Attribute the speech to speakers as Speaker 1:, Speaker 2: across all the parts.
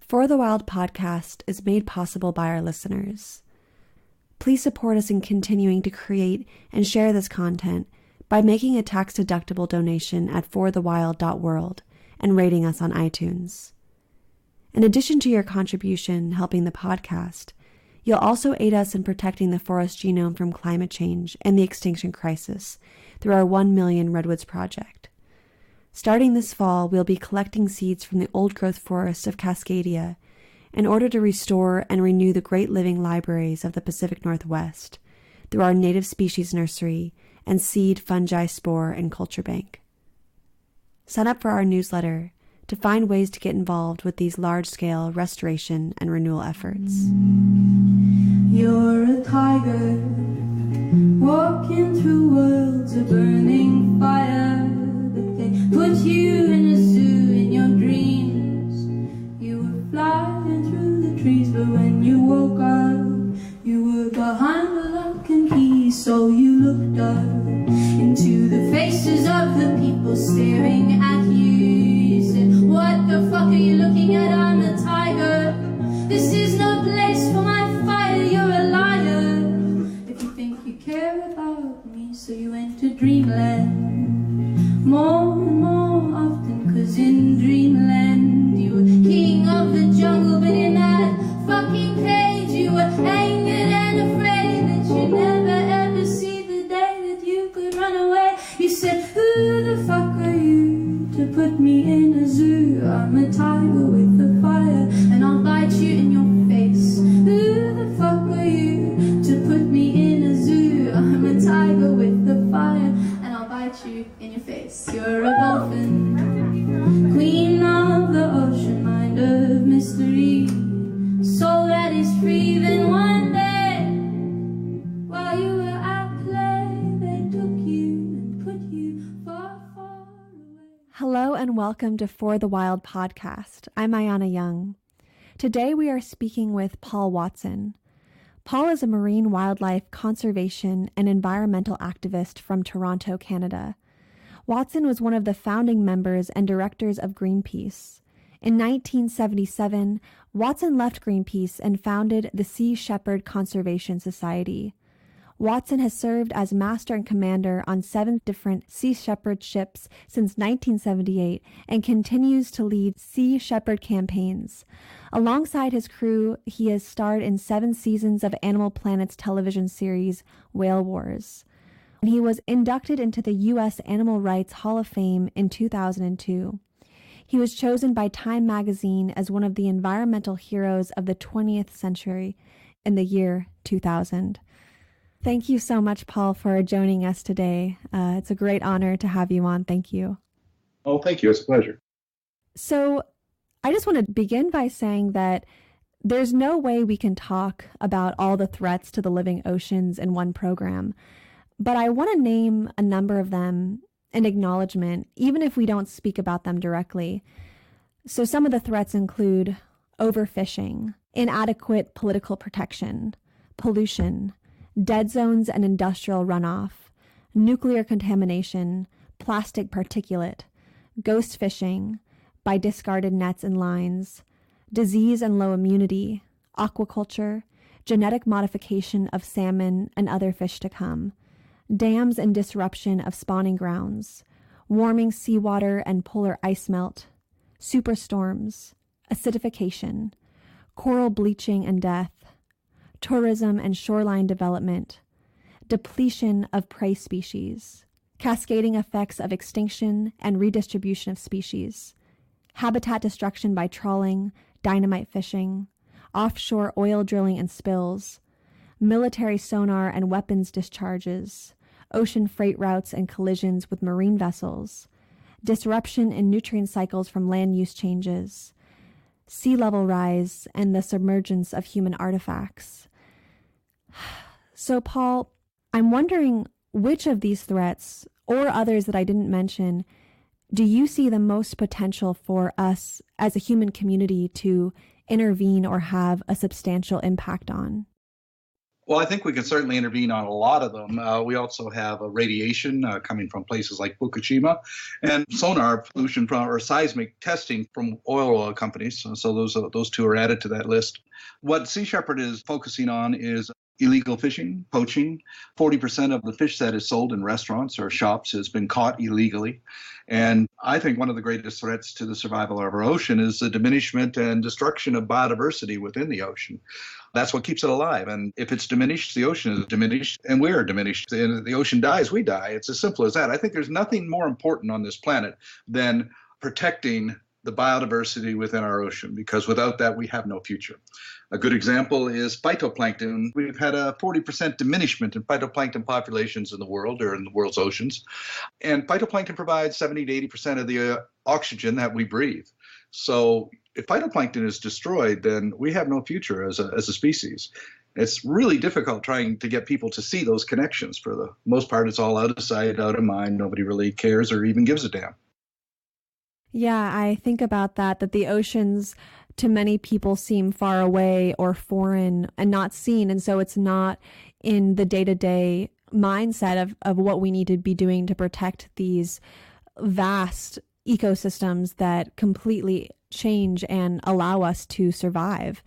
Speaker 1: For the Wild podcast is made possible by our listeners. Please support us in continuing to create and share this content by making a tax-deductible donation at forthewild.world and rating us on iTunes. In addition to your contribution helping the podcast, you'll also aid us in protecting the forest genome from climate change and the extinction crisis through our 1 Million Redwoods project. Starting this fall, we'll be collecting seeds from the old-growth forests of Cascadia in order to restore and renew the great living libraries of the Pacific Northwest through our native species nursery and seed, fungi, spore, and culture bank. Sign up for our newsletter to find ways to get involved with these large-scale restoration and renewal efforts.
Speaker 2: You're a tiger, walking through worlds of burning fire. Put you in a zoo in your dreams. You were flying through the trees, but when you woke up, you were behind the lock and key. So you looked up into the faces of the people staring at you. You said, what the fuck are you looking at? I'm a tiger. This is no place for my fire. You're a liar if you think you care about me. So you went to dreamland more and more often, 'cause in dreamland you were king of the jungle, but in that fucking cage you were angered and afraid that you'd never ever see the day that you could run away. You said, who the fuck are you to put me in a zoo? I'm a tiger with a fire and I'll bite you in your face. Who the fuck are you to put me in a zoo? I'm a tiger with a fire and I'll bite you in your face. You're a dolphin, queen of the ocean, mind of mystery, soul that is free. Then one day, while you were at play, they took you and put you far, far away.
Speaker 1: Hello and welcome to For the Wild podcast. I'm Ayana Young. Today we are speaking with Paul Watson. Paul is a marine wildlife conservation and environmental activist from Toronto, Canada. Watson was one of the founding members and directors of Greenpeace. In 1977, Watson left Greenpeace and founded the Sea Shepherd Conservation Society. Watson has served as master and commander on 7 different Sea Shepherd ships since 1978 and continues to lead Sea Shepherd campaigns. Alongside his crew, he has starred in 7 seasons of Animal Planet's television series, Whale Wars. He was inducted into the U.S. Animal Rights Hall of Fame in 2002. He was chosen by Time magazine as one of the environmental heroes of the 20th century in the year 2000. Thank you so much, Paul, for joining us today. It's a great honor to have you on. Thank you.
Speaker 3: Oh, thank you. It's a pleasure.
Speaker 1: So I just want to begin by saying that there's no way we can talk about all the threats to the living oceans in one program. But I want to name a number of them in acknowledgement, even if we don't speak about them directly. So some of the threats include overfishing, inadequate political protection, pollution, dead zones and industrial runoff, nuclear contamination, plastic particulate, ghost fishing by discarded nets and lines, disease and low immunity, aquaculture, genetic modification of salmon and other fish to come, dams and disruption of spawning grounds, warming seawater and polar ice melt, superstorms, acidification, coral bleaching and death, tourism and shoreline development, depletion of prey species, cascading effects of extinction and redistribution of species, habitat destruction by trawling, dynamite fishing, offshore oil drilling and spills, military sonar and weapons discharges, ocean freight routes and collisions with marine vessels, disruption in nutrient cycles from land use changes, sea level rise, and the submergence of human artifacts. So, Paul, I'm wondering which of these threats, or others that I didn't mention, do you see the most potential for us as a human community to intervene or have a substantial impact on?
Speaker 3: Well, I think we can certainly intervene on a lot of them. We also have radiation coming from places like Fukushima, and sonar pollution from or seismic testing from oil companies. So those two are added to that list. What Sea Shepherd is focusing on is illegal fishing, poaching. 40% of the fish that is sold in restaurants or shops has been caught illegally. And I think one of the greatest threats to the survival of our ocean is the diminishment and destruction of biodiversity within the ocean. That's what keeps it alive. And if it's diminished, the ocean is diminished, and we're diminished. And the ocean dies, we die. It's as simple as that. I think there's nothing more important on this planet than protecting the biodiversity within our ocean, because without that, we have no future. A good example is phytoplankton. We've had a 40% diminishment in phytoplankton populations in the world or in the world's oceans. And phytoplankton provides 70 to 80% of the oxygen that we breathe. So if phytoplankton is destroyed, then we have no future as a species. It's really difficult trying to get people to see those connections. For the most part, it's all out of sight, out of mind. Nobody really cares or even gives a damn.
Speaker 1: Yeah, I think about that the oceans to many people seem far away or foreign and not seen. And so it's not in the day-to-day mindset of what we need to be doing to protect these vast ecosystems that completely change and allow us to survive.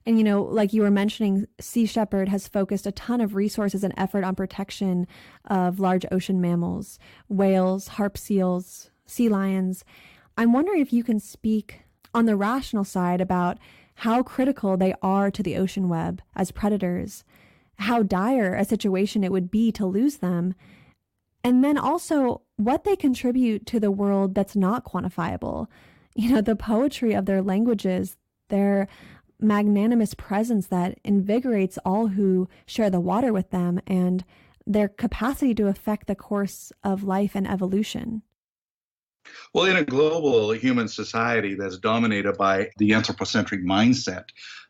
Speaker 1: And, like you were mentioning, Sea Shepherd has focused a ton of resources and effort on protection of large ocean mammals, whales, harp seals, sea lions. I'm wondering if you can speak on the rational side about how critical they are to the ocean web as predators, how dire a situation it would be to lose them, and then also what they contribute to the world that's not quantifiable. The poetry of their languages, their magnanimous presence that invigorates all who share the water with them, and their capacity to affect the course of life and evolution.
Speaker 3: Well, in a global human society that's dominated by the anthropocentric mindset,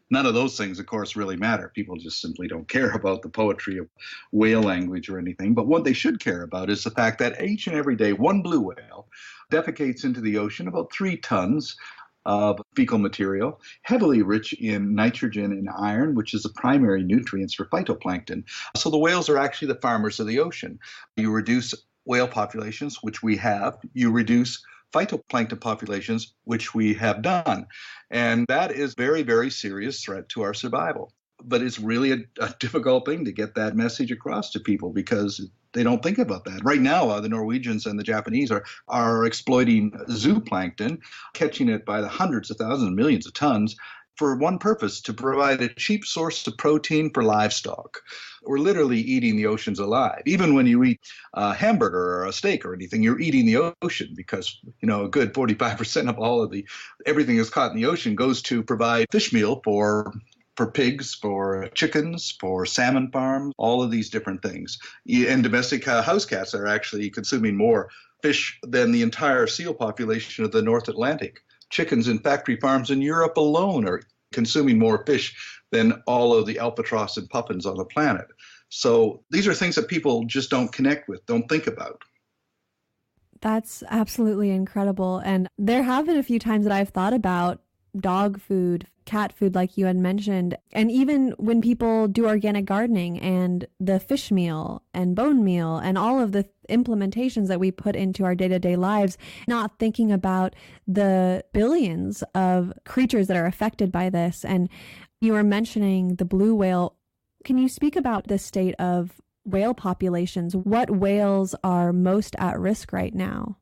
Speaker 3: none of those things, of course, really matter. People just simply don't care about the poetry of whale language or anything. But what they should care about is the fact that each and every day, one blue whale defecates into the ocean about 3 tons of fecal material, heavily rich in nitrogen and iron, which is the primary nutrients for phytoplankton. So the whales are actually the farmers of the ocean. You reduce whale populations, which we have, you reduce phytoplankton populations, which we have done. And that is very, very serious threat to our survival. But it's really a difficult thing to get that message across to people because they don't think about that. Right now, the Norwegians and the Japanese are exploiting zooplankton, catching it by the hundreds of thousands and millions of tons for one purpose, to provide a cheap source of protein for livestock. We're literally eating the oceans alive. Even when you eat a hamburger or a steak or anything, you're eating the ocean because, a good 45% of everything that's caught in the ocean goes to provide fish meal for pigs, for chickens, for salmon farms, all of these different things. And domestic house cats are actually consuming more fish than the entire seal population of the North Atlantic. Chickens in factory farms in Europe alone are consuming more fish than all of the albatross and puffins on the planet. So these are things that people just don't connect with, don't think about.
Speaker 1: That's absolutely incredible. And there have been a few times that I've thought about dog food, cat food, like you had mentioned. And even when people do organic gardening and the fish meal and bone meal and all of the implementations that we put into our day-to-day lives, not thinking about the billions of creatures that are affected by this. And you were mentioning the blue whale. Can you speak about the state of whale populations? What whales are most at risk right now?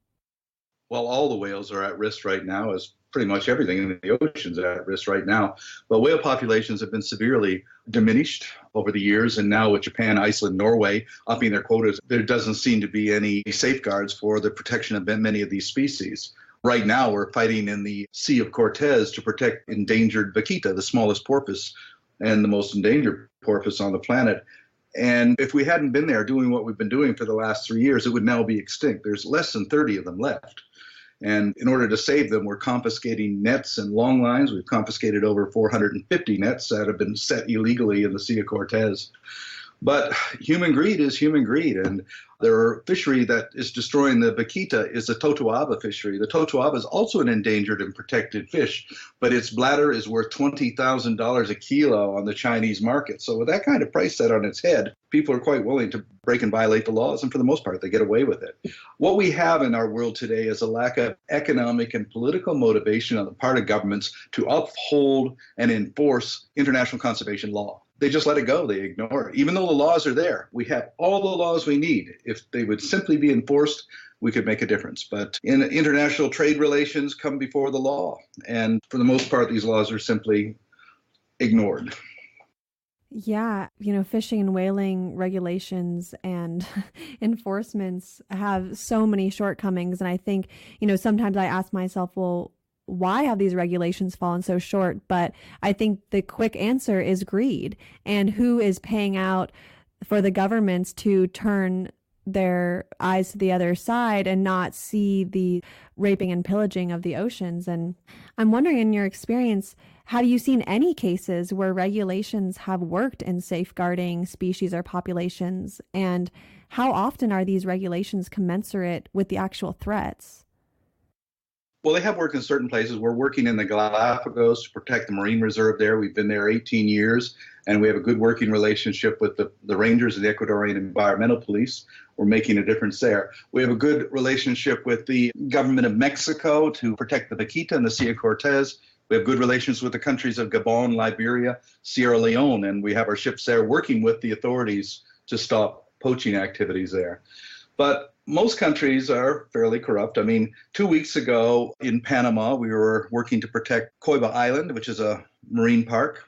Speaker 3: Well, all the whales are at risk right now, as pretty much everything in the oceans are at risk right now. But whale populations have been severely diminished over the years. And now with Japan, Iceland, Norway upping their quotas, there doesn't seem to be any safeguards for the protection of many of these species. Right now, we're fighting in the Sea of Cortez to protect endangered vaquita, the smallest porpoise and the most endangered porpoise on the planet. And if we hadn't been there doing what we've been doing for the last 3 years, it would now be extinct. There's less than 30 of them left. And in order to save them, we're confiscating nets and long lines. We've confiscated over 450 nets that have been set illegally in the Sea of Cortez. But human greed is human greed. And their fishery that is destroying the vaquita is the totoaba fishery. The totoaba is also an endangered and protected fish, but its bladder is worth $20,000 a kilo on the Chinese market. So with that kind of price set on its head, people are quite willing to break and violate the laws, and for the most part, they get away with it. What we have in our world today is a lack of economic and political motivation on the part of governments to uphold and enforce international conservation law. They just let it go. They ignore it. Even though the laws are there, we have all the laws we need. If they would simply be enforced, we could make a difference. But in international trade relations come before the law. And for the most part, these laws are simply ignored.
Speaker 1: Yeah, fishing and whaling regulations and enforcements have so many shortcomings. And I think, sometimes I ask myself, well, why have these regulations fallen so short? But I think the quick answer is greed. And who is paying out for the governments to turn their eyes to the other side and not see the raping and pillaging of the oceans? And I'm wondering, in your experience, have you seen any cases where regulations have worked in safeguarding species or populations? And how often are these regulations commensurate with the actual threats?
Speaker 3: Well, they have worked in certain places. We're working in the Galapagos to protect the marine reserve there. We've been there 18 years, and we have a good working relationship with the rangers and the Ecuadorian Environmental Police. We're making a difference there. We have a good relationship with the government of Mexico to protect the vaquita and the Sea Cortez. We have good relations with the countries of Gabon, Liberia, Sierra Leone, and we have our ships there working with the authorities to stop poaching activities there. But most countries are fairly corrupt. I mean, 2 weeks ago in Panama, we were working to protect Coiba Island, which is a marine park.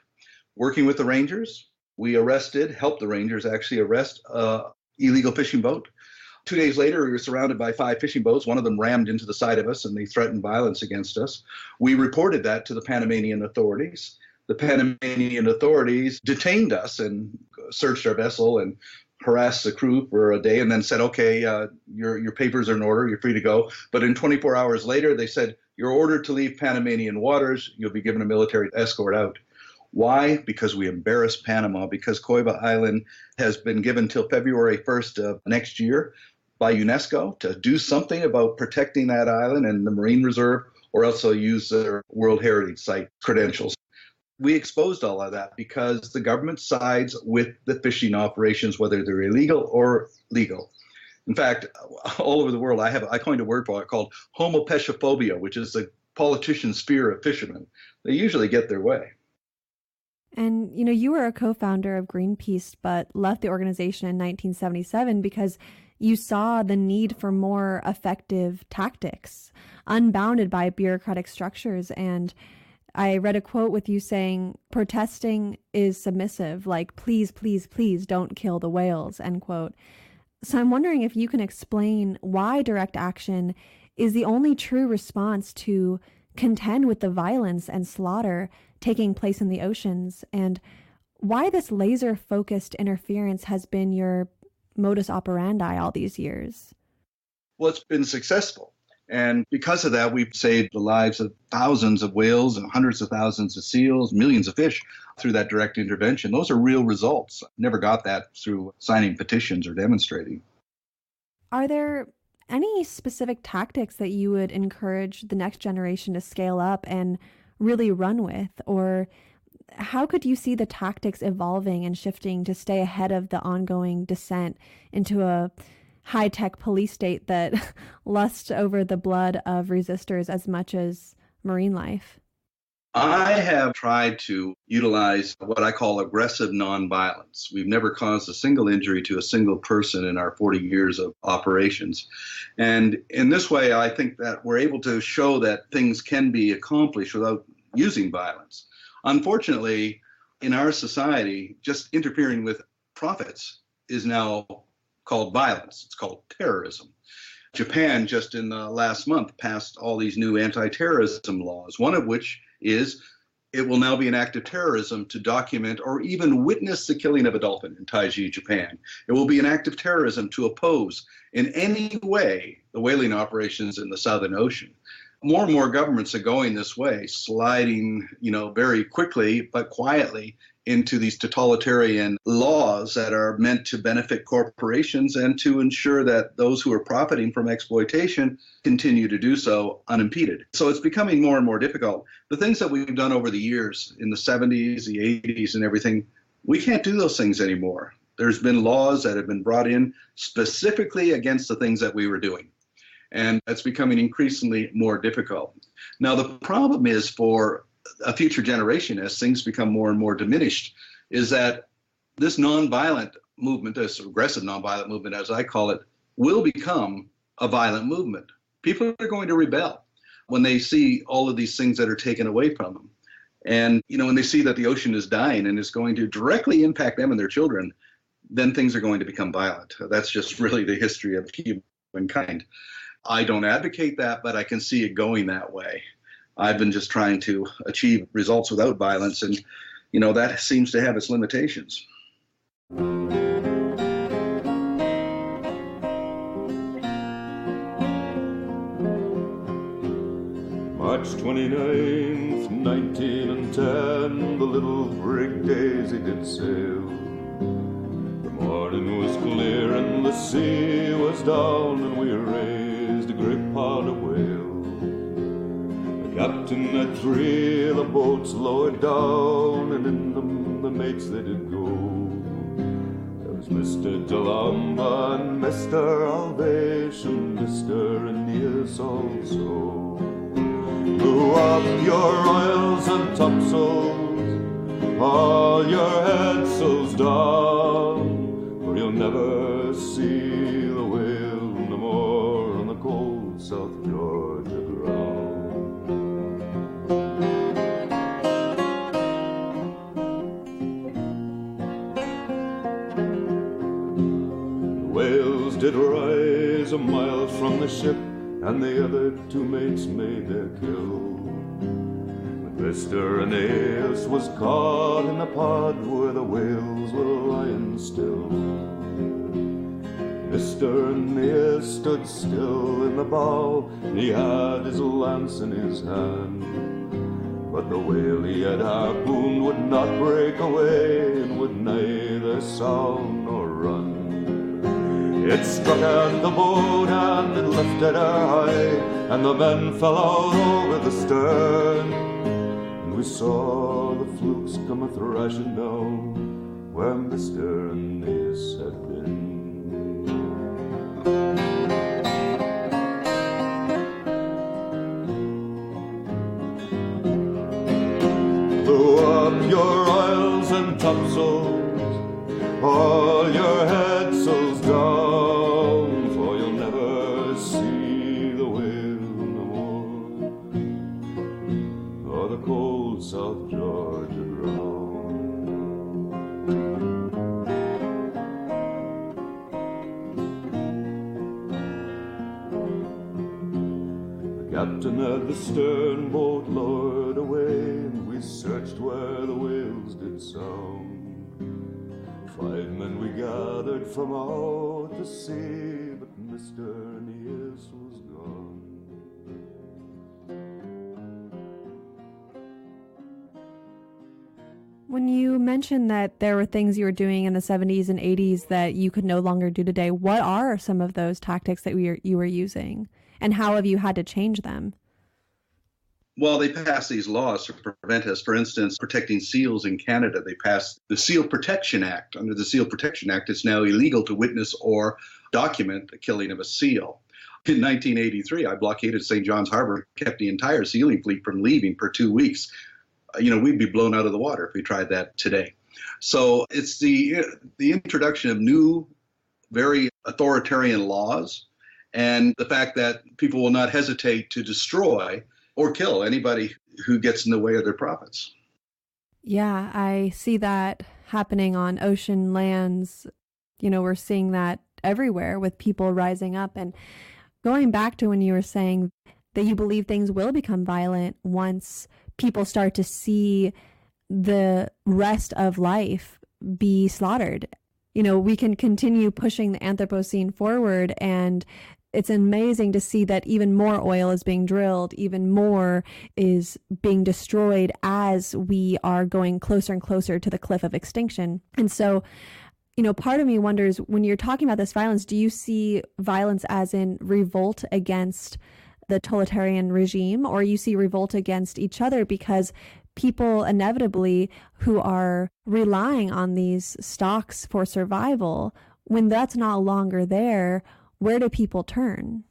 Speaker 3: Working with the rangers, we helped the rangers actually arrest an illegal fishing boat. 2 days later, we were surrounded by 5 fishing boats. One of them rammed into the side of us, and they threatened violence against us. We reported that to the Panamanian authorities. The Panamanian authorities detained us and searched our vessel and harassed the crew for a day, and then said, okay, your papers are in order, you're free to go. But in 24 hours later, they said, you're ordered to leave Panamanian waters, you'll be given a military escort out. Why? Because we embarrassed Panama, because Coiba Island has been given till February 1st of next year by UNESCO to do something about protecting that island and the marine reserve, or else they'll use their World Heritage Site credentials. We exposed all of that because the government sides with the fishing operations, whether they're illegal or legal. In fact, all over the world, I coined a word for it called homopeshophobia, which is the politician's fear of fishermen. They usually get their way.
Speaker 1: And, you were a co-founder of Greenpeace, but left the organization in 1977 because you saw the need for more effective tactics, unbounded by bureaucratic structures. And I read a quote with you saying, protesting is submissive, like, please, please, please don't kill the whales, end quote. So I'm wondering if you can explain why direct action is the only true response to contend with the violence and slaughter taking place in the oceans, and why this laser-focused interference has been your modus operandi all these years.
Speaker 3: Well, it's been successful. And because of that, we've saved the lives of thousands of whales and hundreds of thousands of seals, millions of fish through that direct intervention. Those are real results. Never got that through signing petitions or demonstrating.
Speaker 1: Are there any specific tactics that you would encourage the next generation to scale up and really run with? Or how could you see the tactics evolving and shifting to stay ahead of the ongoing descent into a high-tech police state that lusts over the blood of resistors as much as marine life?
Speaker 3: I have tried to utilize what I call aggressive nonviolence. We've never caused a single injury to a single person in our 40 years of operations. And in this way, I think that we're able to show that things can be accomplished without using violence. Unfortunately, in our society, just interfering with profits is now called violence. It's called terrorism. Japan just in the last month passed all these new anti-terrorism laws, one of which is it will now be an act of terrorism to document or even witness the killing of a dolphin in Taiji, Japan. It will be an act of terrorism to oppose in any way the whaling operations in the Southern Ocean. More and more governments are going this way, sliding, very quickly but quietly into these totalitarian laws that are meant to benefit corporations and to ensure that those who are profiting from exploitation continue to do so unimpeded. So it's becoming more and more difficult. The things that we've done over the years in the 70s, the 80s, and everything, we can't do those things anymore. There's been laws that have been brought in specifically against the things that we were doing. And it's becoming increasingly more difficult. Now, the problem is for a future generation, as things become more and more diminished, is that this nonviolent movement, this aggressive nonviolent movement, as I call it, will become a violent movement. People are going to rebel when they see all of these things that are taken away from them. And, when they see that the ocean is dying and is going to directly impact them and their children, then things are going to become violent. That's just really the history of humankind. I don't advocate that, but I can see it going that way. I've been just trying to achieve results without violence, and, that seems to have its limitations.
Speaker 4: March 29th, 1910, the little brig Daisy did sail. The morning was clear and the sea was down, and we raised a great pot of whale. Captain at 3, the boats lowered down, and in them the mates they did go. There was Mr. Jalamba and Mr. Alvation, Mr. Aeneas also. Blew up your royals and topsails, all your headsails down, for you'll never see the whale no more on the cold South Georgia ground. Did rise a mile from the ship, and the other 2 mates made their kill. But Mr. Aeneas was caught in the pod where the whales were lying still. Mr. Aeneas stood still in the bow, he had his lance in his hand. But the whale he had harpooned would not break away, and would neither sound nor run. It struck at the boat and it lifted her high, and the men fell out over the stern. And we saw the flukes come a-thrashing down where Mr. Aeneas had been. Blew up your royals and topsails, all your headsails down, South Georgia ground. The captain had the stern boat lowered away, and we searched where the whales did sound. 5 men we gathered from out to sea, but Mr. Aeneas was gone.
Speaker 1: When you mentioned that there were things you were doing in the 70s and 80s that you could no longer do today, what are some of those tactics that you were using, and how have you had to change them?
Speaker 3: Well, they passed these laws to prevent us. For instance, protecting seals in Canada. They passed the Seal Protection Act. Under the Seal Protection Act, it's now illegal to witness or document the killing of a seal. In 1983, I blockaded St. John's Harbor, kept the entire sealing fleet from leaving for 2 weeks. We'd be blown out of the water if we tried that today. So it's the introduction of new, very authoritarian laws, and the fact that people will not hesitate to destroy or kill anybody who gets in the way of their profits.
Speaker 1: Yeah, I see that happening on ocean lands. We're seeing that everywhere with people rising up. And going back to when you were saying that you believe things will become violent once people start to see the rest of life be slaughtered. We can continue pushing the Anthropocene forward and It's amazing to see that even more oil is being drilled, even more is being destroyed as we are going closer and closer to the cliff of extinction. And so, part of me wonders, when you're talking about this violence, do you see violence as in revolt against the totalitarian regime, or you see revolt against each other because people inevitably who are relying on these stocks for survival, when that's no longer there, where do people turn?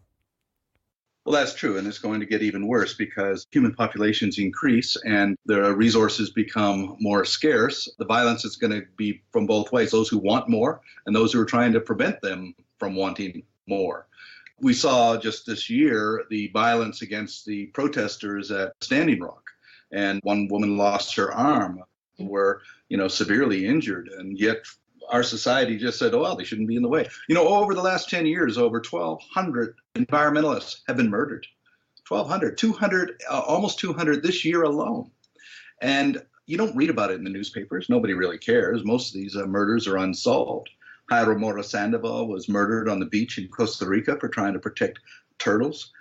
Speaker 3: Well, that's true. And it's going to get even worse because human populations increase and the resources become more scarce. The violence is going to be from both ways, those who want more and those who are trying to prevent them from wanting more. We saw just this year the violence against the protesters at Standing Rock. And one woman lost her arm, were, severely injured. And yet our society just said, oh, well, they shouldn't be in the way. Over the last 10 years, over 1,200 environmentalists have been murdered. 1,200, 200, almost 200 this year alone. And you don't read about it in the newspapers. Nobody really cares. Most of these murders are unsolved. Jairo Mora Sandoval was murdered on the beach in Costa Rica for trying to protect turtles.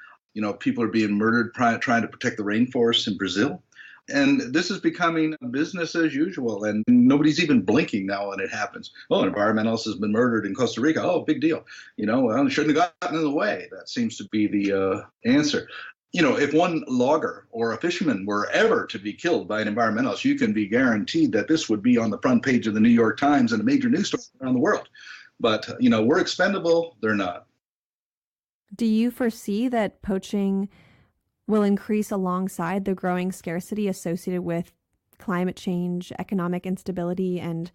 Speaker 3: People are being murdered trying to protect the rainforests in Brazil. And this is becoming business as usual, and nobody's even blinking now when it happens. Oh, an environmentalist has been murdered in Costa Rica. Oh, big deal. Well, it shouldn't have gotten in the way. That seems to be the answer. If one logger or a fisherman were ever to be killed by an environmentalist, you can be guaranteed that this would be on the front page of the New York Times and a major news story around the world. But, we're expendable. They're not.
Speaker 1: Do you foresee that poaching will increase alongside the growing scarcity associated with climate change, economic instability, and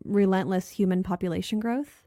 Speaker 1: relentless human population growth?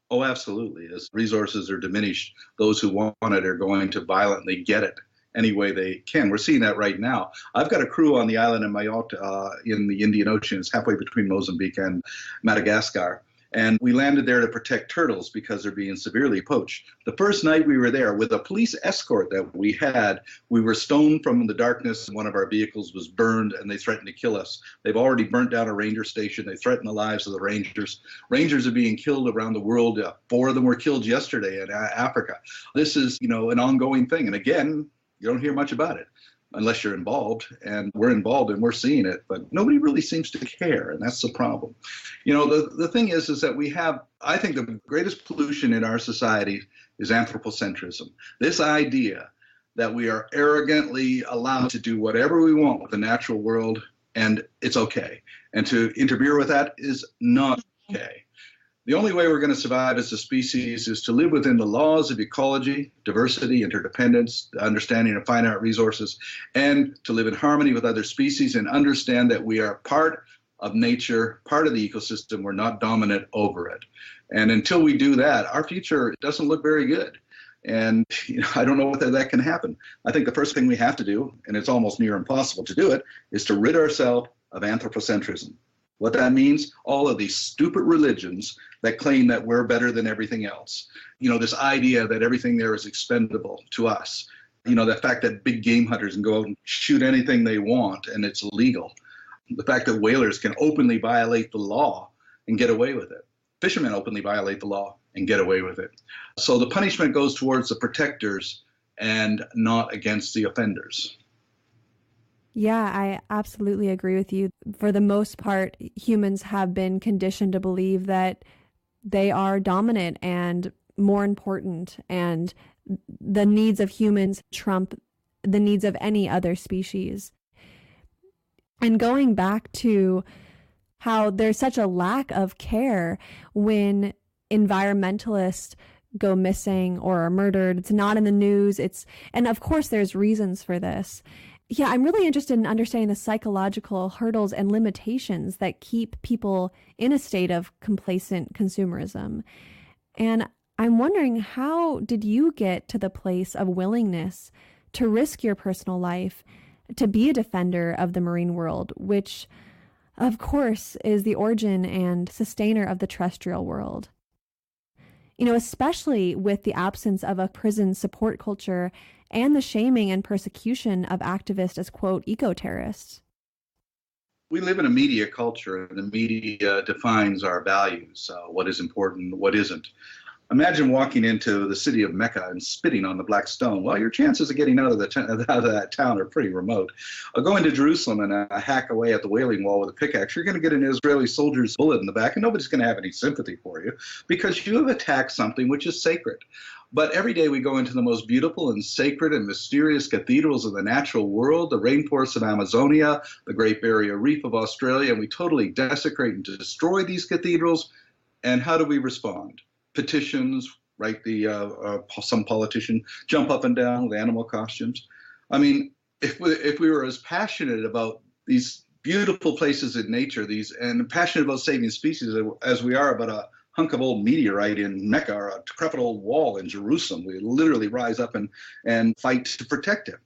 Speaker 3: Oh, absolutely. As resources are diminished, those who want it are going to violently get it any way they can. We're seeing that right now. I've got a crew on the island of Mayotte in the Indian Ocean. It's halfway between Mozambique and Madagascar. And we landed there to protect turtles because they're being severely poached. The first night we were there, with a police escort that we had, we were stoned from the darkness. One of our vehicles was burned, and they threatened to kill us. They've already burnt down a ranger station. They threatened the lives of the rangers. Rangers are being killed around the world. 4 of them were killed yesterday in Africa. This is, an ongoing thing. And again, you don't hear much about it unless you're involved, and we're involved and we're seeing it, but nobody really seems to care, and that's the problem. The thing is that we have, I think the greatest pollution in our society is anthropocentrism. This idea that we are arrogantly allowed to do whatever we want with the natural world, and it's okay. And to interfere with that is not okay. The only way we're going to survive as a species is to live within the laws of ecology, diversity, interdependence, understanding of finite resources, and to live in harmony with other species and understand that we are part of nature, part of the ecosystem. We're not dominant over it. And until we do that, our future doesn't look very good. And I don't know whether that can happen. I think the first thing we have to do, and it's almost near impossible to do it, is to rid ourselves of anthropocentrism. What that means, all of these stupid religions that claim that we're better than everything else. This idea that everything there is expendable to us. The fact that big game hunters can go out and shoot anything they want and it's illegal. The fact that whalers can openly violate the law and get away with it. Fishermen openly violate the law and get away with it. So the punishment goes towards the protectors and not against the offenders.
Speaker 1: Yeah, I absolutely agree with you. For the most part, humans have been conditioned to believe that they are dominant and more important, and the needs of humans trump the needs of any other species. And going back to how there's such a lack of care when environmentalists go missing or are murdered, it's not in the news. And of course there's reasons for this. Yeah, I'm really interested in understanding the psychological hurdles and limitations that keep people in a state of complacent consumerism. And I'm wondering, how did you get to the place of willingness to risk your personal life to be a defender of the marine world, which, of course, is the origin and sustainer of the terrestrial world? Especially with the absence of a prison support culture and the shaming and persecution of activists as, quote, eco-terrorists.
Speaker 3: We live in a media culture, and the media defines our values, what is important, what isn't. Imagine walking into the city of Mecca and spitting on the black stone. Well, your chances of getting out of that town are pretty remote. Going to Jerusalem and hack away at the Wailing Wall with a pickaxe, you're going to get an Israeli soldier's bullet in the back, and nobody's going to have any sympathy for you because you have attacked something which is sacred. But every day we go into the most beautiful and sacred and mysterious cathedrals of the natural world, the rainforests of Amazonia, the Great Barrier Reef of Australia, and we totally desecrate and destroy these cathedrals. And how do we respond? Petitions, right? Some politician jump up and down with animal costumes. I mean, if we were as passionate about these beautiful places in nature, and passionate about saving species as we are about a hunk of old meteorite in Mecca or a decrepit old wall in Jerusalem, we literally rise up and fight to protect it.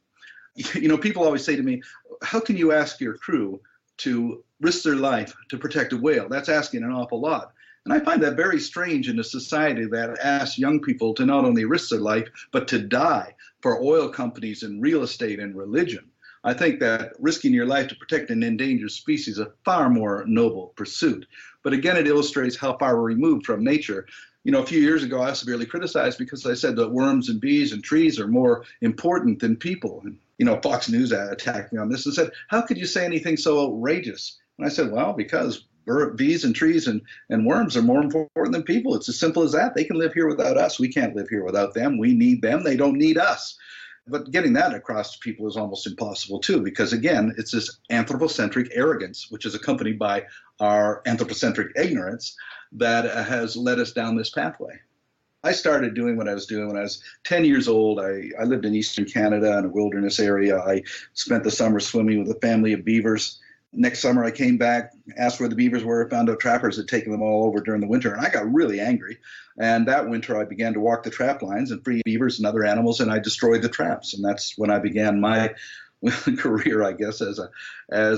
Speaker 3: You know, people always say to me, how can you ask your crew to risk their life to protect a whale? That's asking an awful lot. And I find that very strange in a society that asks young people to not only risk their life, but to die for oil companies and real estate and religion. I think that risking your life to protect an endangered species is a far more noble pursuit. But again, it illustrates how far we're removed from nature. You know, a few years ago, I was severely criticized because I said that worms and bees and trees are more important than people. And, you know, Fox News attacked me on this and said, how could you say anything so outrageous? And I said, well, because bees and trees and worms are more important than people. It's as simple as that. They can live here without us. We can't live here without them. We need them. They don't need us. But getting that across to people is almost impossible, too, because, again, it's this anthropocentric arrogance, which is accompanied by our anthropocentric ignorance that has led us down this pathway. I started doing what I was doing when I was 10 years old. I lived in eastern Canada in a wilderness area. I spent the summer swimming with a family of beavers. Next summer, I came back, asked where the beavers were, found out trappers had taken them all over during the winter, and I got really angry. And that winter, I began to walk the trap lines and free beavers and other animals, and I destroyed the traps. And that's when I began my career, I guess, as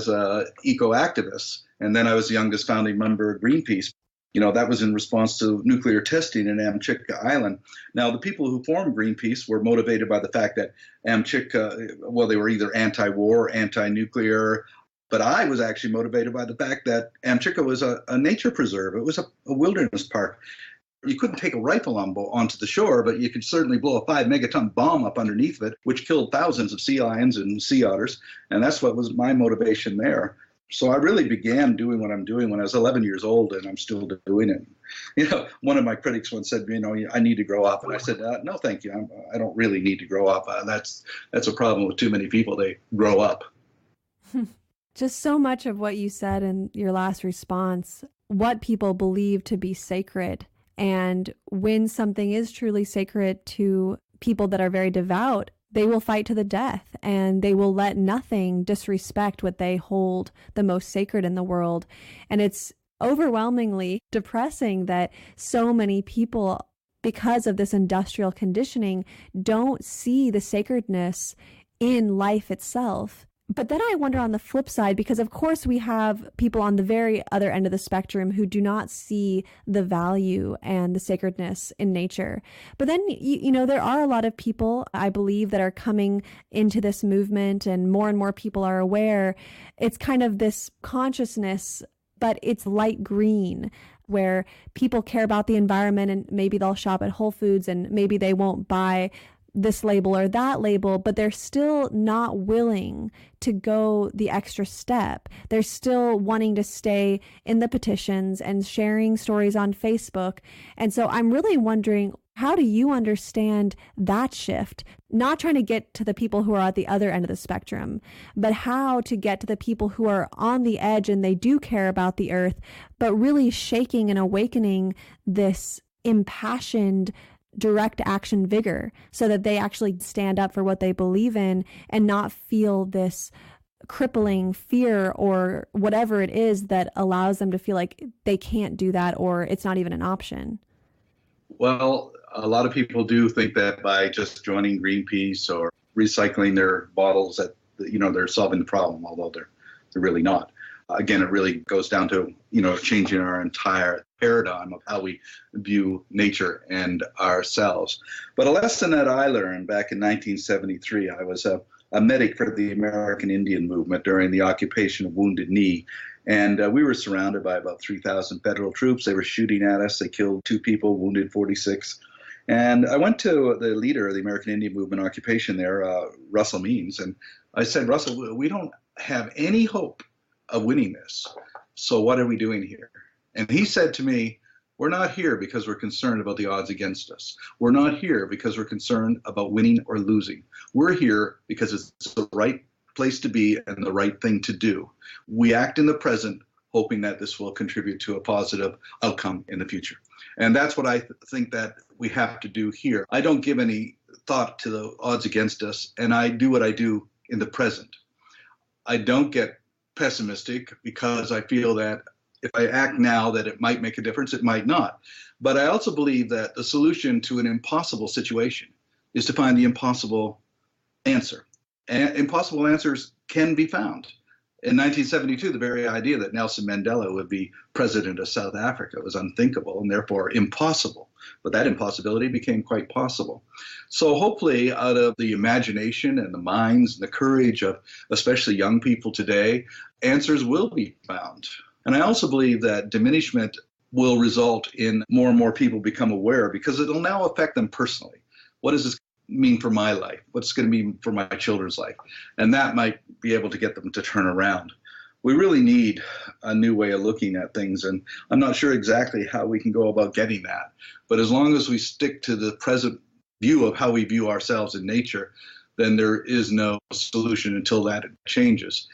Speaker 3: a eco-activist. And then I was the youngest founding member of Greenpeace. You know, that was in response to nuclear testing in Amchitka Island. Now, the people who formed Greenpeace were motivated by the fact that Amchitka, well, they were either anti-war or anti-nuclear. But I was actually motivated by the fact that Amchitka was a nature preserve. It was a wilderness park. You couldn't take a rifle onto the shore, but you could certainly blow a 5-megaton bomb up underneath of it, which killed thousands of sea lions and sea otters. And that's what was my motivation there. So I really began doing what I'm doing when I was 11 years old, and I'm still doing it. You know, one of my critics once said, you know, I need to grow up. And I said, no, thank you. I don't really need to grow up. That's a problem with too many people. They grow up.
Speaker 1: Just so much of what you said in your last response, what people believe to be sacred. And when something is truly sacred to people that are very devout, they will fight to the death and they will let nothing disrespect what they hold the most sacred in the world. And it's overwhelmingly depressing that so many people, because of this industrial conditioning, don't see the sacredness in life itself. But then I wonder on the flip side, because of course we have people on the very other end of the spectrum who do not see the value and the sacredness in nature. But then, you know, there are a lot of people, I believe, that are coming into this movement, and more people are aware. It's kind of this consciousness, but it's light green, where people care about the environment, and maybe they'll shop at Whole Foods and maybe they won't buy this label or that label, but they're still not willing to go the extra step. They're still wanting to stay in the petitions and sharing stories on Facebook. And so I'm really wondering, how do you understand that shift? Not trying to get to the people who are at the other end of the spectrum, but how to get to the people who are on the edge and they do care about the earth, but really shaking and awakening this impassioned direct action vigor so that they actually stand up for what they believe in and not feel this crippling fear or whatever it is that allows them to feel like they can't do that or it's not even an option.
Speaker 3: Well, a lot of people do think that by just joining Greenpeace or recycling their bottles that, you know, they're solving the problem, although they're really not. Again, it really goes down to, you know, changing our entire paradigm of how we view nature and ourselves. But a lesson that I learned back in 1973, I was a medic for the American Indian movement during the occupation of Wounded Knee. And we were surrounded by about 3,000 federal troops. They were shooting at us. They killed 2 people, wounded 46. And I went to the leader of the American Indian Movement occupation there, Russell Means, and I said, Russell, we don't have any hope of winning this. So what are we doing here? And he said to me, we're not here because we're concerned about the odds against us. We're not here because we're concerned about winning or losing. We're here because it's the right place to be and the right thing to do. We act in the present, hoping that this will contribute to a positive outcome in the future. And that's what I think that we have to do here. I don't give any thought to the odds against us, and I do what I do in the present. I don't get pessimistic because I feel that if I act now that it might make a difference, it might not. But I also believe that the solution to an impossible situation is to find the impossible answer. And impossible answers can be found. In 1972, the very idea that Nelson Mandela would be president of South Africa was unthinkable and therefore impossible. But that impossibility became quite possible. So hopefully out of the imagination and the minds and the courage of especially young people today, answers will be found. And I also believe that diminishment will result in more and more people become aware because it'll now affect them personally. What does this mean for my life? What's going to mean for my children's life? And that might be able to get them to turn around. We really need a new way of looking at things, and I'm not sure exactly how we can go about getting that. But as long as we stick to the present view of how we view ourselves in nature, then there is no solution until that changes.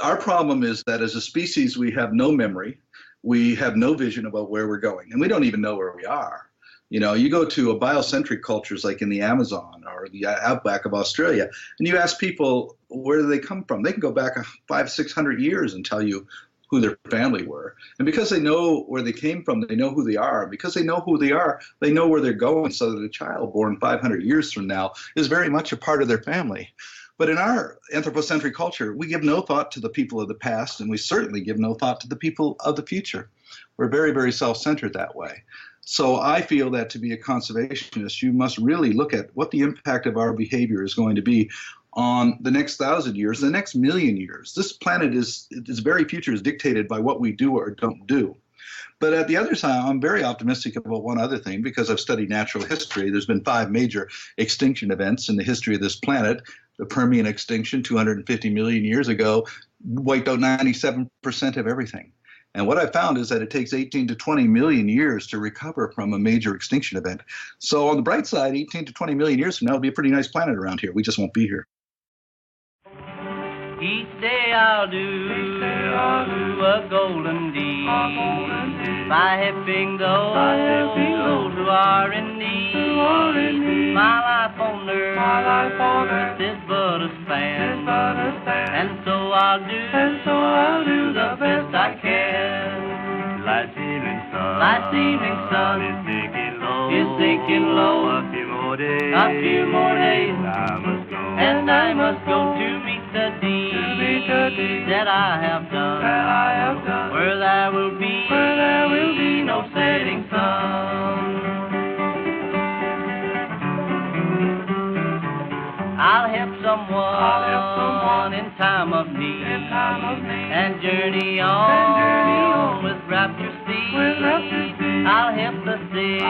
Speaker 3: Our problem is that as a species, we have no memory, we have no vision about where we're going, and we don't even know where we are. You know, you go to a biocentric cultures like in the Amazon or the outback of Australia, and you ask people where do they come from. They can go back 500-600 years and tell you who their family were. And because they know where they came from, they know who they are. And because they know who they are, they know where they're going, so that a child born 500 years from now is very much a part of their family. But in our anthropocentric culture, we give no thought to the people of the past, and we certainly give no thought to the people of the future. We're very, very self-centered that way. So I feel that to be a conservationist, you must really look at what the impact of our behavior is going to be on the next 1,000 years, the next million years. This planet its very future is dictated by what we do or don't do. But at the other side, I'm very optimistic about one other thing because I've studied natural history. There's been 5 major extinction events in the history of this planet. The Permian extinction 250 million years ago wiped out 97% of everything. And what I found is that it takes 18 to 20 million years to recover from a major extinction event. So on the bright side, 18 to 20 million years from now, it'll be a pretty nice planet around here. We just won't be here.
Speaker 5: Each day I'll do a golden deed by helping those who are in need. My life on earth is but a span, and so I'll do the best I can.
Speaker 4: Last
Speaker 5: evening sun is sinking low.
Speaker 4: A few more
Speaker 5: days, and I must go to meet the deed that I have done, where there will be no setting sun. I'll help someone in time of need, and journey on with rapture speed. I'll help the sick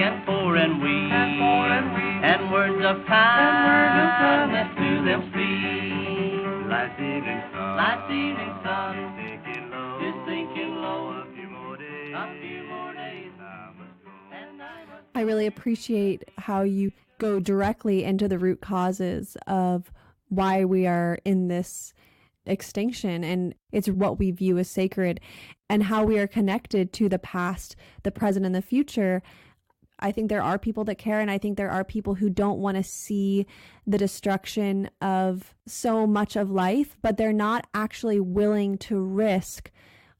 Speaker 5: and poor and weak, and words of kindness to them speak.
Speaker 4: Last evening
Speaker 5: sun is sinking low. A few more days, and I must.
Speaker 1: I really appreciate how you go directly into the root causes of why we are in this extinction, and it's what we view as sacred and how we are connected to the past, the present, and the future. I think there are people that care, and I think there are people who don't want to see the destruction of so much of life, but they're not actually willing to risk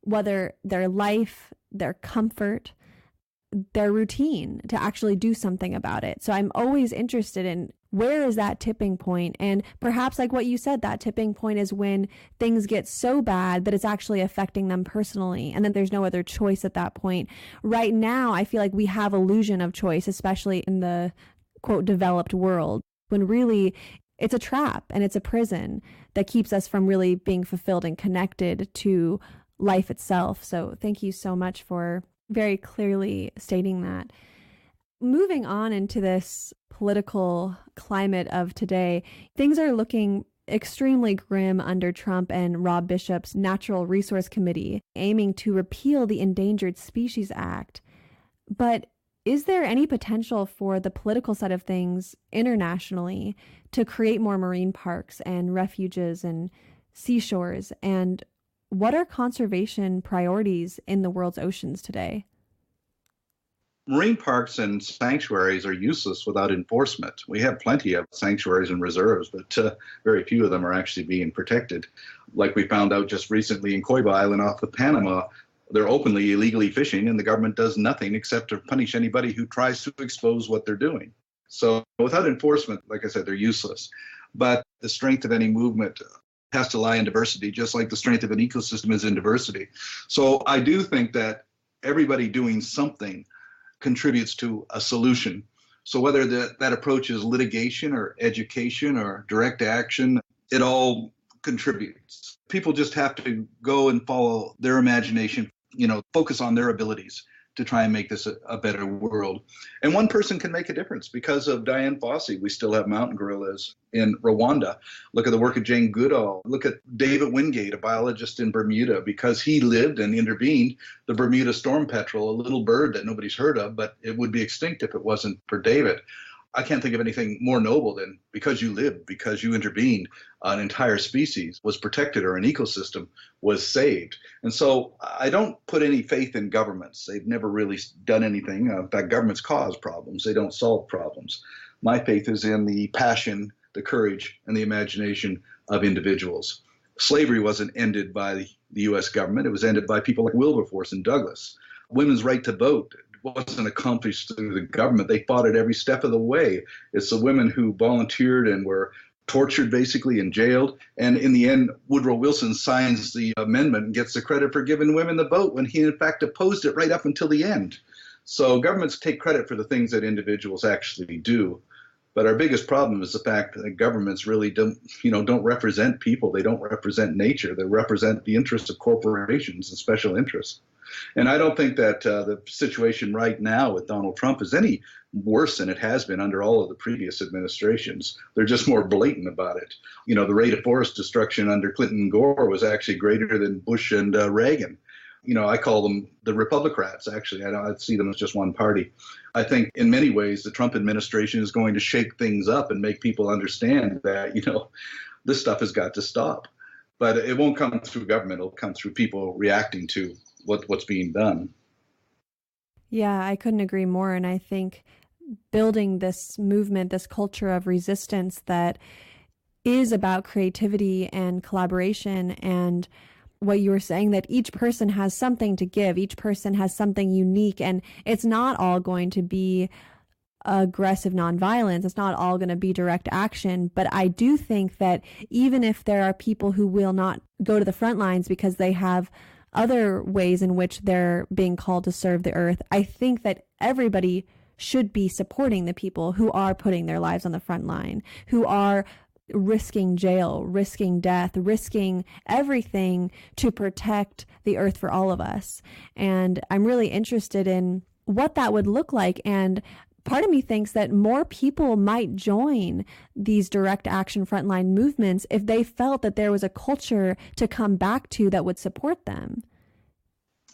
Speaker 1: whether their life, their comfort, their routine to actually do something about it. So I'm always interested in where is that tipping point? And perhaps like what you said, that tipping point is when things get so bad that it's actually affecting them personally. And then there's no other choice at that point. Right now, I feel like we have illusion of choice, especially in the quote developed world, when really it's a trap and it's a prison that keeps us from really being fulfilled and connected to life itself. So thank you so much for very clearly stating that. Moving on into this political climate of today, things are looking extremely grim under Trump and Rob Bishop's Natural Resource Committee, aiming to repeal the Endangered Species Act. But is there any potential for the political side of things internationally to create more marine parks and refuges and seashores? And what are conservation priorities in the world's oceans today?
Speaker 3: Marine parks and sanctuaries are useless without enforcement. We have plenty of sanctuaries and reserves, but very few of them are actually being protected. Like we found out just recently in Coiba Island off of Panama, they're openly illegally fishing and the government does nothing except to punish anybody who tries to expose what they're doing. So without enforcement, like I said, they're useless. But the strength of any movement has to lie in diversity, just like the strength of an ecosystem is in diversity. So I do think that everybody doing something contributes to a solution. So whether that approach is litigation or education or direct action, it all contributes. People just have to go and follow their imagination, focus on their abilities to try and make this a better world. And one person can make a difference. Because of Diane Fossey, we still have mountain gorillas in Rwanda. Look at the work of Jane Goodall. Look at David Wingate, a biologist in Bermuda. Because he lived and intervened, the Bermuda storm petrel, a little bird that nobody's heard of, but it would be extinct if it wasn't for David. I can't think of anything more noble than because you lived, because you intervened, an entire species was protected or an ecosystem was saved. And so I don't put any faith in governments. They've never really done anything. In fact, governments cause problems. They don't solve problems. My faith is in the passion, the courage, and the imagination of individuals. Slavery wasn't ended by the U.S. government. It was ended by people like Wilberforce and Douglass. Women's right to vote wasn't accomplished through the government. They fought it every step of the way. It's the women who volunteered and were tortured basically and jailed. And in the end, Woodrow Wilson signs the amendment and gets the credit for giving women the vote when he in fact opposed it right up until the end. So governments take credit for the things that individuals actually do. But our biggest problem is the fact that governments really don't represent people. They don't represent nature. They represent the interests of corporations and special interests. And I don't think that the situation right now with Donald Trump is any worse than it has been under all of the previous administrations. They're just more blatant about it. The rate of forest destruction under Clinton and Gore was actually greater than Bush and Reagan. I call them the Republicrats, actually. I see them as just one party. I think in many ways the Trump administration is going to shake things up and make people understand that, this stuff has got to stop. But it won't come through government. It'll come through people reacting to what's being done.
Speaker 1: Yeah, I couldn't agree more. And I think building this movement, this culture of resistance that is about creativity and collaboration, and what you were saying, that each person has something to give, each person has something unique, and it's not all going to be aggressive nonviolence. It's not all going to be direct action. But I do think that even if there are people who will not go to the front lines because they have other ways in which they're being called to serve the earth, I think that everybody should be supporting the people who are putting their lives on the front line, who are risking jail, risking death, risking everything to protect the earth for all of us. And I'm really interested in what that would look like. And part of me thinks that more people might join these direct action frontline movements if they felt that there was a culture to come back to that would support them.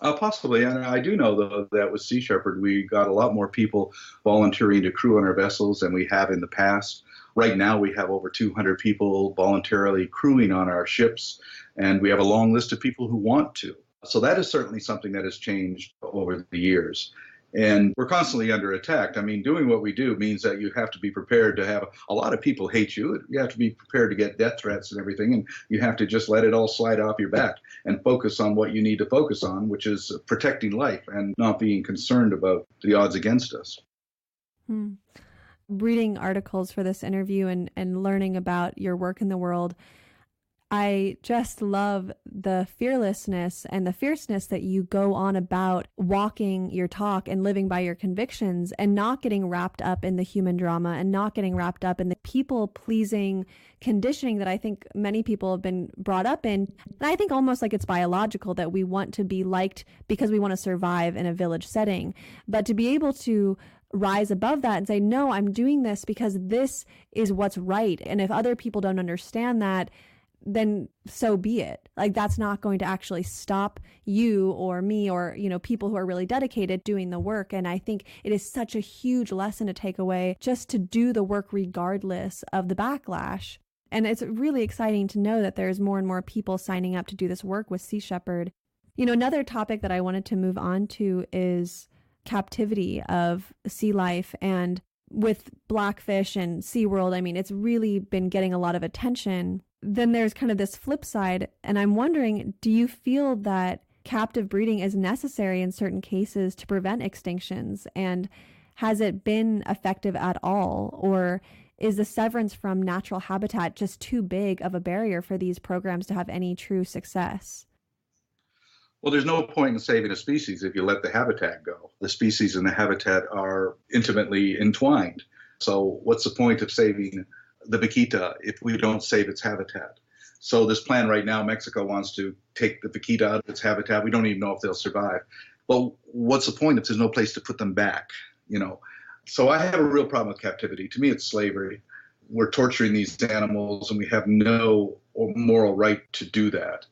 Speaker 3: Possibly. And I do know, though, that with Sea Shepherd, we got a lot more people volunteering to crew on our vessels than we have in the past. Right now, we have over 200 people voluntarily crewing on our ships, and we have a long list of people who want to. So that is certainly something that has changed over the years. And we're constantly under attack. I mean, doing what we do means that you have to be prepared to have a lot of people hate you. You have to be prepared to get death threats and everything. And you have to just let it all slide off your back and focus on what you need to focus on, which is protecting life and not being concerned about the odds against us.
Speaker 1: Reading articles for this interview and learning about your work in the world, I just love the fearlessness and the fierceness that you go on about walking your talk and living by your convictions and not getting wrapped up in the human drama and not getting wrapped up in the people-pleasing conditioning that I think many people have been brought up in. And I think almost like it's biological that we want to be liked because we want to survive in a village setting. But to be able to rise above that and say, no, I'm doing this because this is what's right. And if other people don't understand that, then so be it. Like, that's not going to actually stop you or me or, you know, people who are really dedicated doing the work. And I think it is such a huge lesson to take away, just to do the work regardless of the backlash. And it's really exciting to know that there's more and more people signing up to do this work with Sea Shepherd. You know, another topic that I wanted to move on to is captivity of sea life. And with Blackfish and SeaWorld, I mean, it's really been getting a lot of attention. Then there's kind of this flip side. And I'm wondering, do you feel that captive breeding is necessary in certain cases to prevent extinctions? And has it been effective at all? Or is the severance from natural habitat just too big of a barrier for these programs to have any true success?
Speaker 3: Well, there's no point in saving a species if you let the habitat go. The species and the habitat are intimately entwined. So what's the point of saving the vaquita if we don't save its habitat? So this plan right now, Mexico wants to take the vaquita out of its habitat. We don't even know if they'll survive. Well, what's the point if there's no place to put them back? You know, so I have a real problem with captivity. To me, it's slavery. We're torturing these animals, and we have no moral right to do that.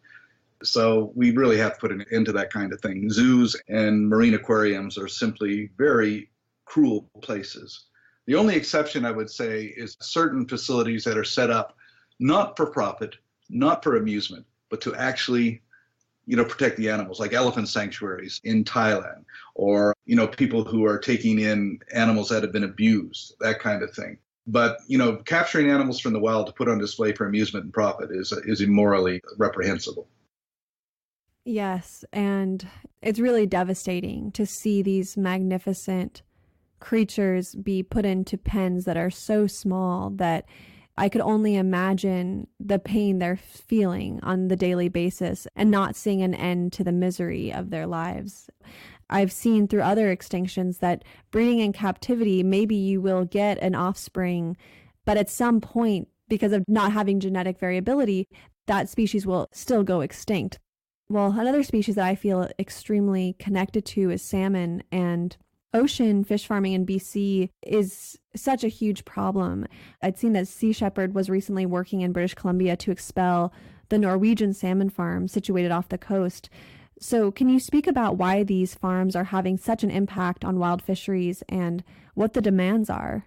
Speaker 3: So we really have to put an end to that kind of thing. Zoos and marine aquariums are simply very cruel places. The only exception, I would say, is certain facilities that are set up not for profit, not for amusement, but to actually, you know, protect the animals, like elephant sanctuaries in Thailand, or, you know, people who are taking in animals that have been abused, that kind of thing. But, you know, capturing animals from the wild to put on display for amusement and profit is immorally reprehensible.
Speaker 1: Yes, and it's really devastating to see these magnificent creatures be put into pens that are so small that I could only imagine the pain they're feeling on the daily basis and not seeing an end to the misery of their lives. I've seen through other extinctions that breeding in captivity, maybe you will get an offspring, but at some point, because of not having genetic variability, that species will still go extinct. Well, another species that I feel extremely connected to is salmon, and ocean fish farming in BC is such a huge problem. I'd seen that Sea Shepherd was recently working in British Columbia to expel the Norwegian salmon farm situated off the coast. So can you speak about why these farms are having such an impact on wild fisheries and what the demands are?